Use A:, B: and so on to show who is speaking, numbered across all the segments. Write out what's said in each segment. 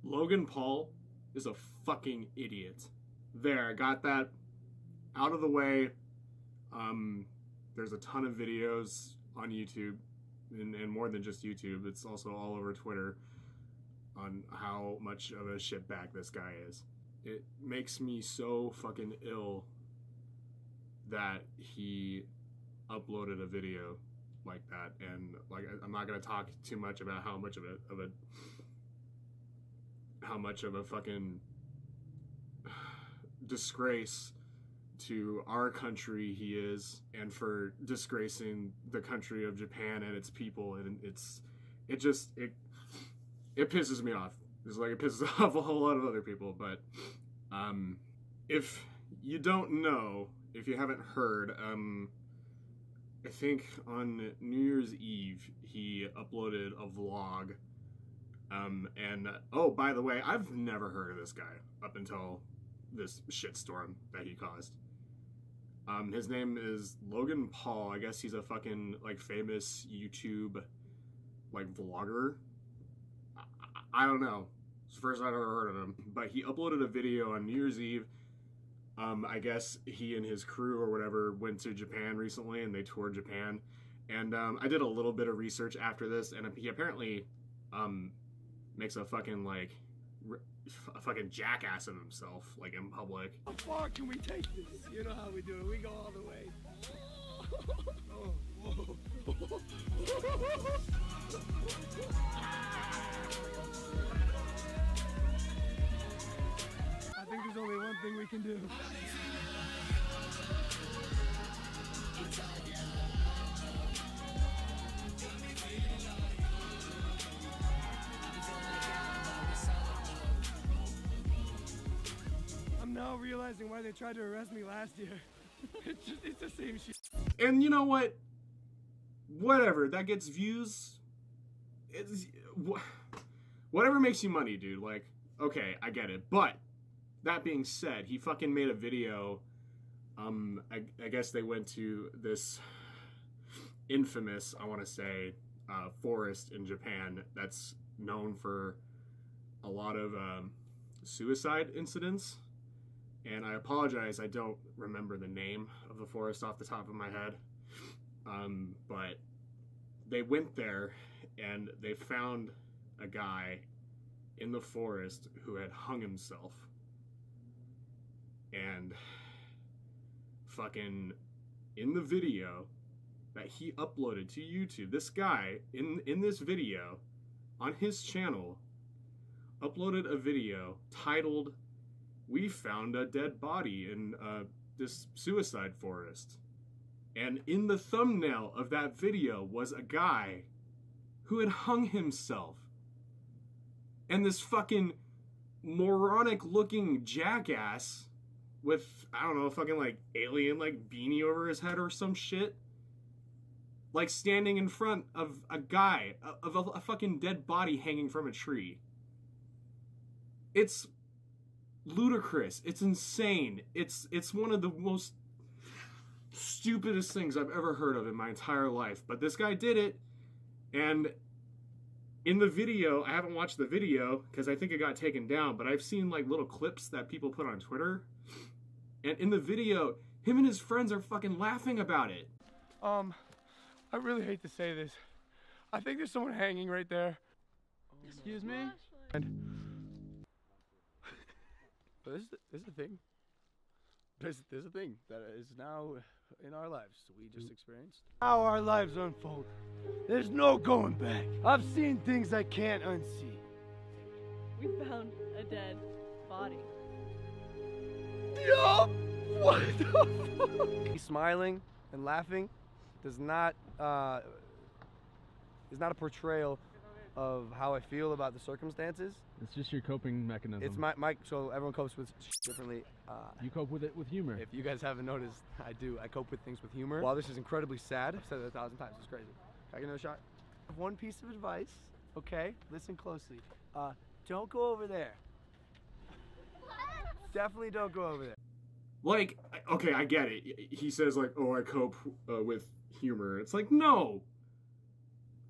A: Logan Paul is a fucking idiot. There, I got that out of the way. There's a ton of videos on YouTube, and more than just YouTube, it's also all over Twitter, on how much of a shitbag this guy is. It makes me so fucking ill that he uploaded a video like that, and like I'm not gonna talk too much about how much of a fucking disgrace to our country he is, and for disgracing the country of Japan and its people, and it pisses me off. It's like it pisses off a whole lot of other people. But if you don't know, if you haven't heard, I think on New Year's Eve he uploaded a vlog. And oh, by the way, I've never heard of this guy up until this shitstorm that he caused. His name is Logan Paul. I guess he's a fucking like famous YouTube like vlogger. I don't know. It's the first I've ever heard of him. But he uploaded a video on New Year's Eve. I guess he and his crew or whatever went to Japan recently, and they toured Japan. And I did a little bit of research after this, and he apparently makes a fucking like a fucking jackass of himself, like in public.
B: How far can we take this? You know how we do it. We go all the way. I think there's only one thing we can do. I'm now realizing why they tried to arrest me last year. It's the same shit.
A: And you know what? Whatever, that gets views. It's whatever makes you money, dude. Like, okay, I get it. But that being said, he fucking made a video. I guess they went to this infamous, I want to say, forest in Japan that's known for a lot of suicide incidents. And I apologize, I don't remember the name of the forest off the top of my head. But they went there and they found a guy in the forest who had hung himself. And fucking in the video that he uploaded to YouTube, this guy in this video on his channel uploaded a video titled "We found a dead body in this suicide forest." And in the thumbnail of that video was a guy who had hung himself. And this fucking moronic looking jackass with, I don't know, fucking like alien like beanie over his head or some shit, like standing in front of a guy, of a fucking dead body hanging from a tree. It's ludicrous. It's insane. It's one of the most stupidest things I've ever heard of in my entire life. But this guy did it, and in the video, I haven't watched the video because I think it got taken down, but I've seen like little clips that people put on Twitter. And in the video, him and his friends are fucking laughing about it.
B: I really hate to say this. I think there's someone hanging right there. Excuse me? But this is the thing. There's a thing that is now in our lives we just experienced. How our lives unfold. There's no going back. I've seen things I can't unsee.
C: We found a dead body.
B: Yup! What the fuck? Smiling and laughing does not is not a portrayal of how I feel about the circumstances.
D: It's just your coping mechanism.
B: It's my so everyone copes with differently.
D: You cope with it with humor.
B: If you guys haven't noticed, I do. I cope with things with humor. While this is incredibly sad, I've said it 1,000 times. It's crazy. Can I get another shot? One piece of advice, okay? Listen closely. Don't go over there. Definitely don't go over there.
A: Like, okay, I get it. He says like, "Oh, I cope with humor." It's like, no.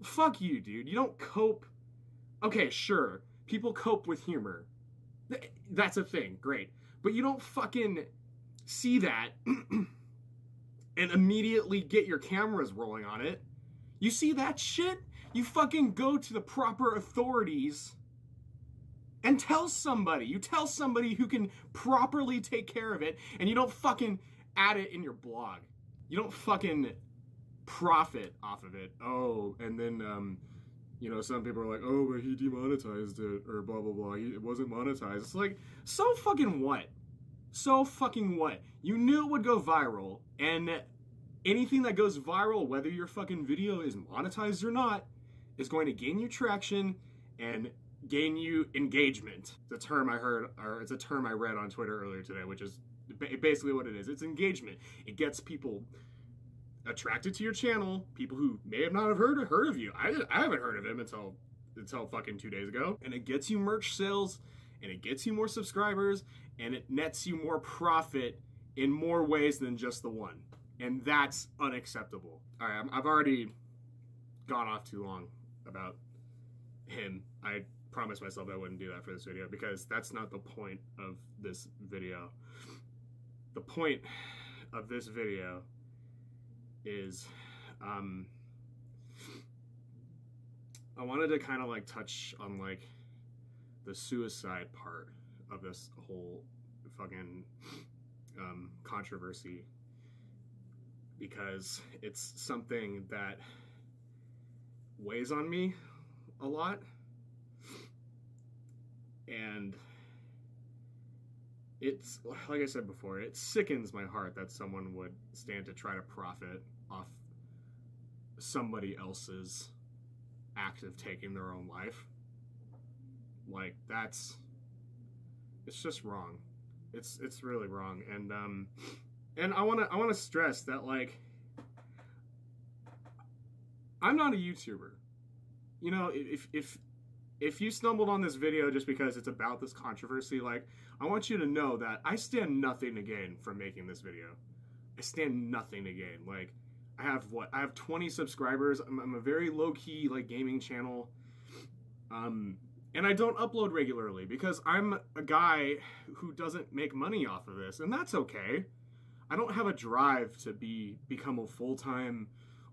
A: Fuck you, dude. You don't cope. Okay, sure. People cope with humor. That's a thing, great. But you don't fucking see that and immediately get your cameras rolling on it. You see that shit? You fucking go to the proper authorities and tell somebody. You tell somebody who can properly take care of it, and you don't fucking add it in your blog. You don't fucking profit off of it. Oh, and then, you know, some people are like, oh, but he demonetized it, or blah, blah, blah. It wasn't monetized. It's like, so fucking what? So fucking what? You knew it would go viral, and anything that goes viral, whether your fucking video is monetized or not, is going to gain you traction and gain you engagement. It's a term I heard, or it's a term I read on Twitter earlier today, which is basically what it is. It's engagement. It gets people attracted to your channel, people who may have not have heard of you. I haven't heard of him until fucking 2 days ago. And it gets you merch sales, and it gets you more subscribers, and it nets you more profit in more ways than just the one. And that's unacceptable. All right, I've already gone off too long about him. I promised myself I wouldn't do that for this video because that's not the point of this video. The point of this video is I wanted to kind of like touch on like the suicide part of this whole fucking controversy, because it's something that weighs on me a lot, and it's, like I said before, it sickens my heart that someone would stand to try to profit off somebody else's act of taking their own life. Like, it's just wrong. It's really wrong. And I want to stress that, like, I'm not a YouTuber. You know, if you stumbled on this video just because it's about this controversy, like, I want you to know that I stand nothing to gain from making this video. I stand nothing to gain. Like, I have 20 subscribers. I'm a very low-key, like, gaming channel. And I don't upload regularly because I'm a guy who doesn't make money off of this, and that's okay. I don't have a drive to become a full-time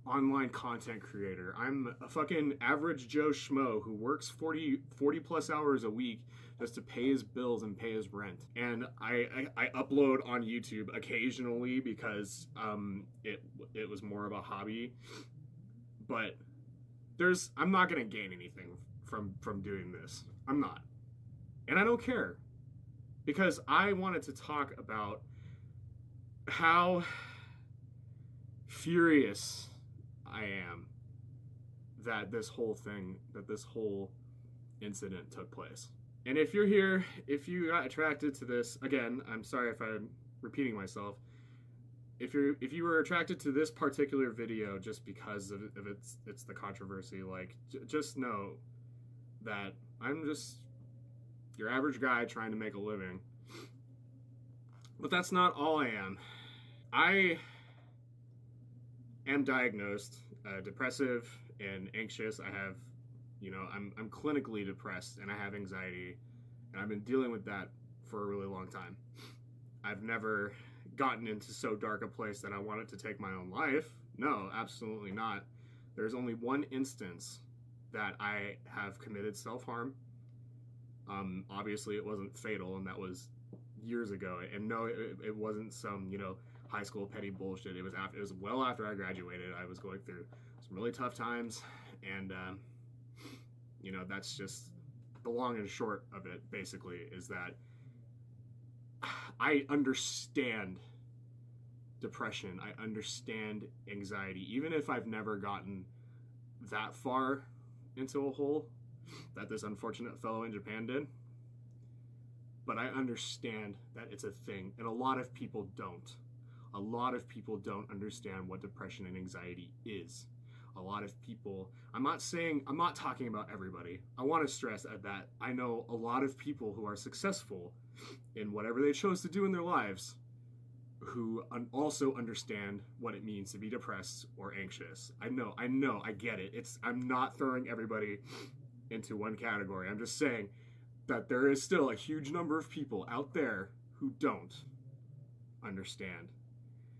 A: online content creator. I'm a fucking average Joe Schmo who works 40 plus hours a week just to pay his bills and pay his rent. And I upload on YouTube occasionally because it was more of a hobby. But I'm not gonna gain anything from doing this. I'm not. And I don't care. Because I wanted to talk about how furious I am that this whole incident took place. And if you're here, if you got attracted to this, again, I'm sorry if I'm repeating myself. If you were attracted to this particular video just because of it's the controversy, like, just know that I'm just your average guy trying to make a living. But that's not all I am. I am diagnosed depressive and anxious. I have, I'm clinically depressed and I have anxiety, and I've been dealing with that for a really long time. I've never gotten into so dark a place that I wanted to take my own life. No, absolutely not. There's only one instance that I have committed self-harm. Obviously it wasn't fatal, and that was years ago. And no, it wasn't some, high school petty bullshit. It was well after I graduated. I was going through some really tough times, and that's just the long and short of it. Basically, is that I understand depression. I understand anxiety, even if I've never gotten that far into a hole that this unfortunate fellow in Japan did. But I understand that it's a thing, and a lot of people don't. A lot of people don't understand what depression and anxiety is. A lot of people, I'm not talking about everybody. I want to stress that I know a lot of people who are successful in whatever they chose to do in their lives who also understand what it means to be depressed or anxious. I know, I get it. I'm not throwing everybody into one category. I'm just saying, that there is still a huge number of people out there who don't understand,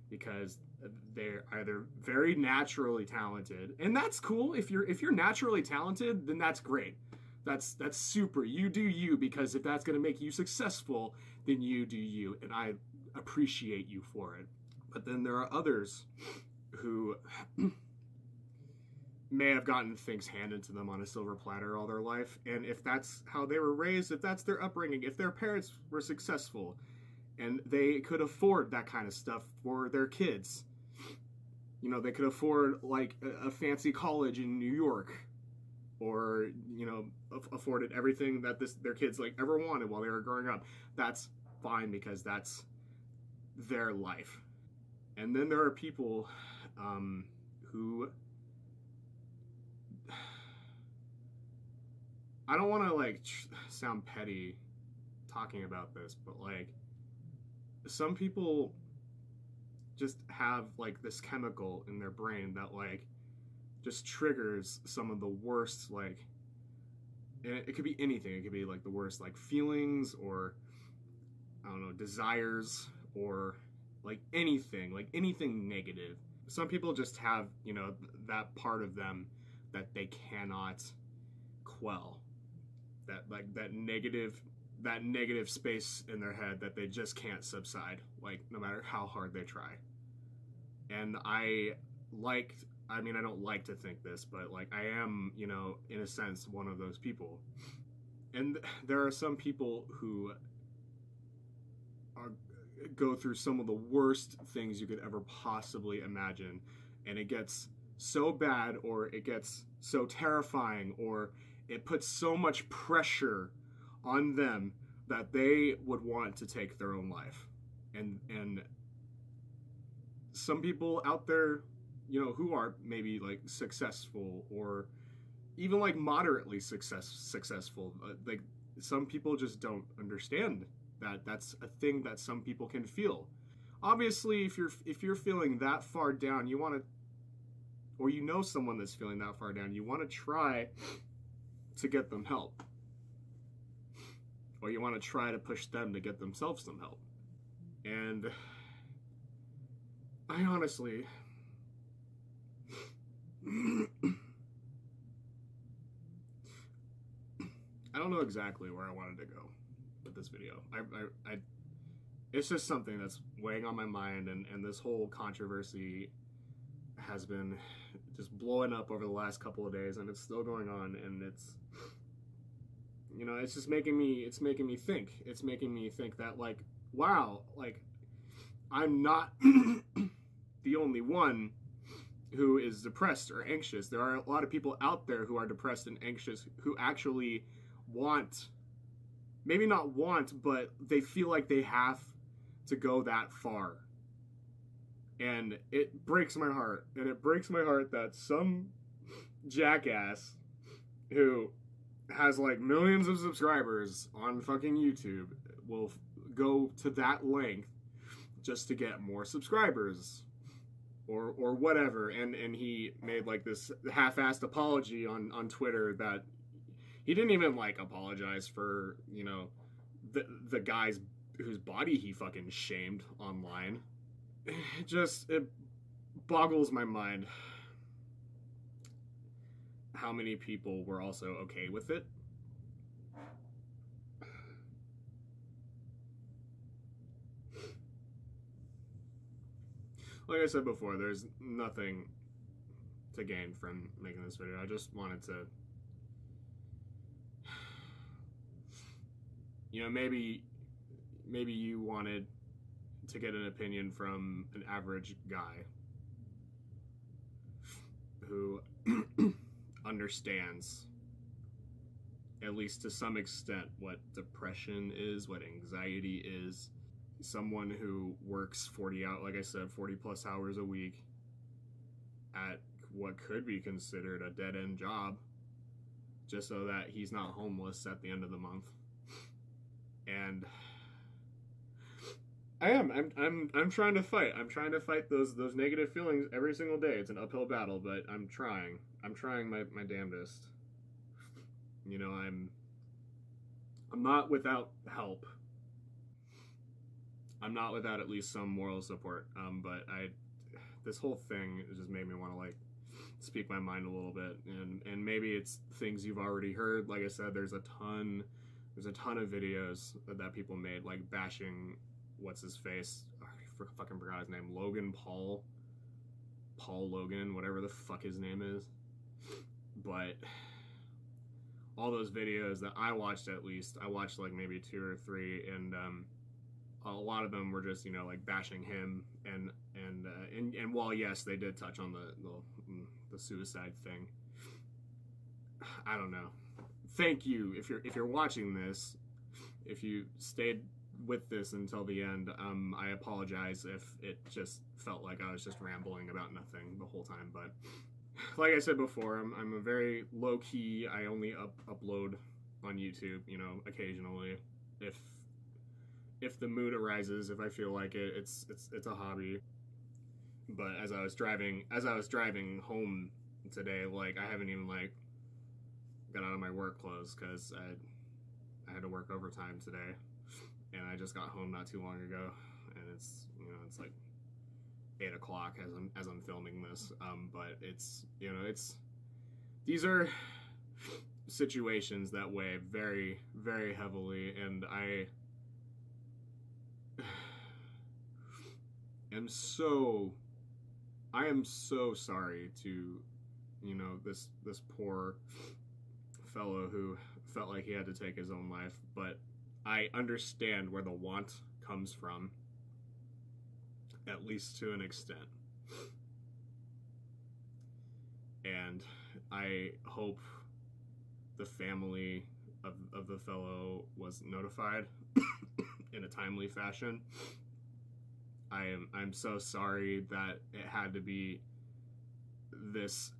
A: because they're either very naturally talented, and that's cool. If you're naturally talented, then that's great. That's super. You do you, because if that's going to make you successful, then you do you, and I appreciate you for it. But then there are others who may have gotten things handed to them on a silver platter all their life, and if that's how they were raised, if that's their upbringing, if their parents were successful and they could afford that kind of stuff for their kids, you know, they could afford like a fancy college in New York, or, you know, afforded everything that their kids like ever wanted while they were growing up, that's fine, because that's their life. And then there are people who, I don't want to like sound petty talking about this, but like some people just have like this chemical in their brain that like just triggers some of the worst, like, and it could be anything. It could be like the worst like feelings, or I don't know, desires, or like anything negative. Some people just have, you know, that part of them that they cannot quell, that like that negative space in their head that they just can't subside, like no matter how hard they try. And I don't like to think this, but like I am, you know, in a sense one of those people. And there are some people who go through some of the worst things you could ever possibly imagine, and it gets so bad, or it gets so terrifying, or it puts so much pressure on them that they would want to take their own life. And some people out there, you know, who are maybe like successful, or even like moderately successful, like some people just don't understand that that's a thing that some people can feel. Obviously, if you're feeling that far down, you want to, or you know someone that's feeling that far down, you want to try to get them help, or you want to try to push them to get themselves some help. And I honestly I don't know exactly where I wanted to go with this video. I it's just something that's weighing on my mind, and this whole controversy has been just blowing up over the last couple of days, and it's still going on, and it's, you know, it's just making me think. It's making me think that, like, wow, like, I'm not the only one who is depressed or anxious. There are a lot of people out there who are depressed and anxious, who actually want, maybe not want, but they feel like they have to go that far. And it breaks my heart. And it breaks my heart that some jackass who has like millions of subscribers on fucking YouTube will go to that length just to get more subscribers, or whatever. And he made like this half-assed apology on Twitter that he didn't even like apologize for, you know, the guys whose body he fucking shamed online. It boggles my mind how many people were also okay with it. Like I said before, there's nothing to gain from making this video. I just wanted to, you know, maybe you wanted to get an opinion from an average guy who understands, at least to some extent, what depression is, what anxiety is. Someone who works 40 plus hours a week at what could be considered a dead-end job, just so that he's not homeless at the end of the month. And I'm trying to fight. I'm trying to fight those negative feelings every single day. It's an uphill battle, but I'm trying. I'm trying my damnedest. You know, I'm I'm not without help. I'm not without at least some moral support. But this whole thing just made me want to like speak my mind a little bit, and maybe it's things you've already heard. Like I said, there's a ton of videos that people made, like bashing what's his face. I fucking forgot his name. Paul Logan, whatever the fuck his name is. But all those videos that I watched, at least I watched like maybe 2 or 3, and a lot of them were just, you know, like bashing him, and while yes, they did touch on the suicide thing. I don't know. Thank you if you're watching this. If you stayed with this until the end, I apologize if it just felt like I was just rambling about nothing the whole time. But like I said before, I'm a very low key. I only upload on YouTube, you know, occasionally. If the mood arises, if I feel like it, it's a hobby. But as I was driving home today, like I haven't even like got out of my work clothes because I had to work overtime today, and I just got home not too long ago, and it's, you know, it's like 8 o'clock as I'm filming this. But it's, you know, these are situations that weigh very, very heavily, and I am so sorry to, you know, this poor fellow who felt like he had to take his own life, but I understand where the want comes from, at least to an extent. And I hope the family of the fellow was notified in a timely fashion. I'm so sorry that it had to be this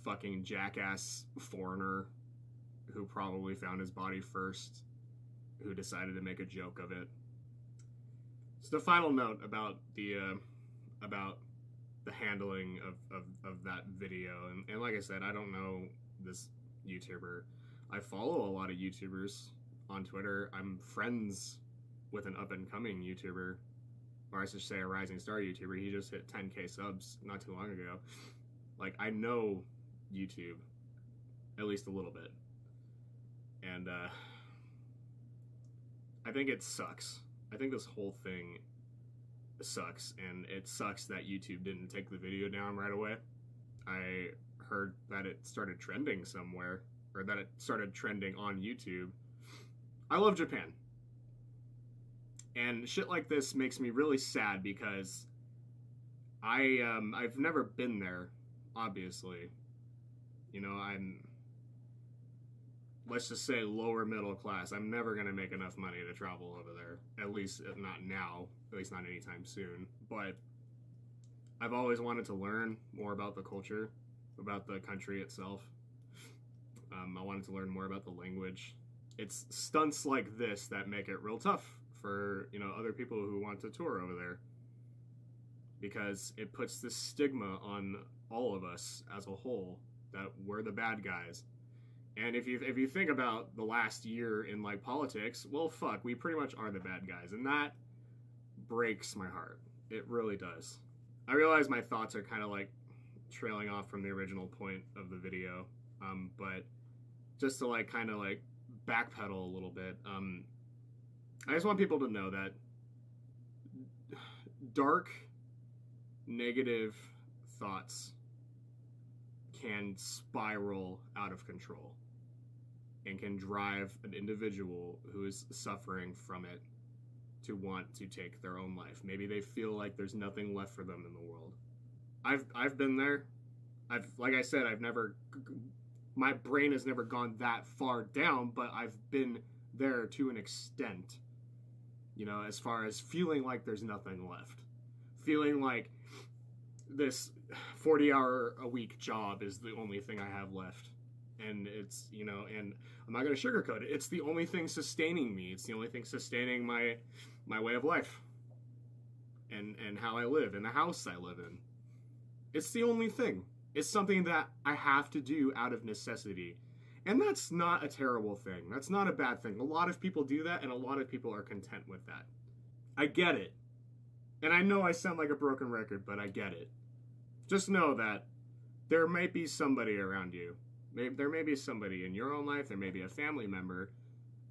A: fucking jackass foreigner who probably found his body first, who decided to make a joke of it. Just a final note about the handling of that video, and like I said, I don't know this YouTuber. I follow a lot of YouTubers on Twitter. I'm friends with an up-and-coming YouTuber, or I should say a rising star YouTuber. He just hit 10k subs not too long ago. Like, I know YouTube at least a little bit, and I think it sucks. I think this whole thing sucks, and it sucks that YouTube didn't take the video down right away. I heard that it started trending somewhere, or that it started trending on YouTube. I love Japan, and shit like this makes me really sad because I've never been there, obviously. You know, let's just say lower middle class. I'm never gonna make enough money to travel over there, at least not now, at least not anytime soon. But I've always wanted to learn more about the culture, about the country itself. I wanted to learn more about the language. It's stunts like this that make it real tough for, you know, other people who want to tour over there, because it puts this stigma on all of us as a whole that we're the bad guys. And if you think about the last year in like politics, well, fuck, we pretty much are the bad guys, and that breaks my heart. It really does. I realize my thoughts are kind of like trailing off from the original point of the video, but just to like kind of like backpedal a little bit, I just want people to know that dark, negative thoughts can spiral out of control and can drive an individual who is suffering from it to want to take their own life. Maybe they feel like there's nothing left for them in the world. I've been there. Like I said, my brain has never gone that far down, but I've been there to an extent. You know, as far as feeling like there's nothing left. Feeling like this 40-hour-a-week job is the only thing I have left. And it's, you know, and I'm not going to sugarcoat it. It's the only thing sustaining me. It's the only thing sustaining my way of life. And how I live, and the house I live in. It's the only thing. It's something that I have to do out of necessity. And that's not a terrible thing. That's not a bad thing. A lot of people do that, and a lot of people are content with that. I get it. And I know I sound like a broken record, but I get it. Just know that there might be somebody around you. There may be somebody in your own life, there may be a family member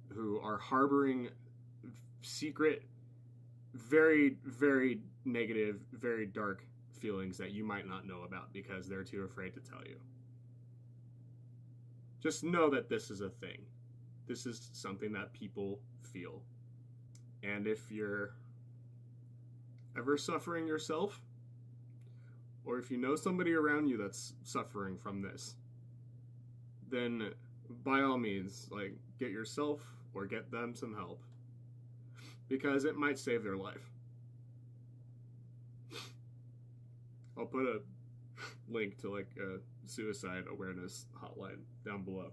A: who are harboring secret, very, very negative, very dark feelings that you might not know about because they're too afraid to tell you. Just know that this is a thing. This is something that people feel. And if you're ever suffering yourself, or if you know somebody around you that's suffering from this, then by all means, like, get yourself or get them some help, because it might save their life. I'll put a link to like a suicide awareness hotline down below,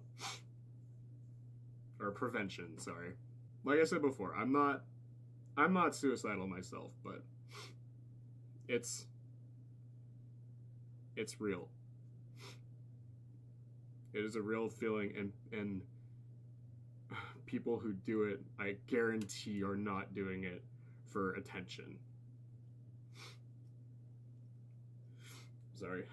A: or prevention. Sorry, like I said before, I'm not suicidal myself, but it's real. It is a real feeling, and people who do it, I guarantee, are not doing it for attention. Sorry.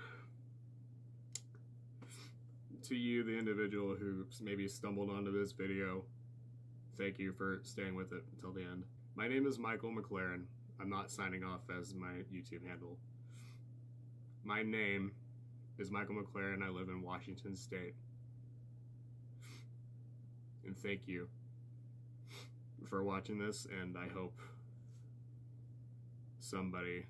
A: To you, the individual who maybe stumbled onto this video, thank you for staying with it until the end. My name is Michael McLaren. I'm not signing off as my YouTube handle. My name is Michael McLaren. I live in Washington State. And thank you for watching this, and I hope somebody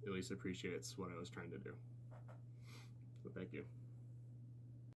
A: at least appreciates what I was trying to do. So thank you.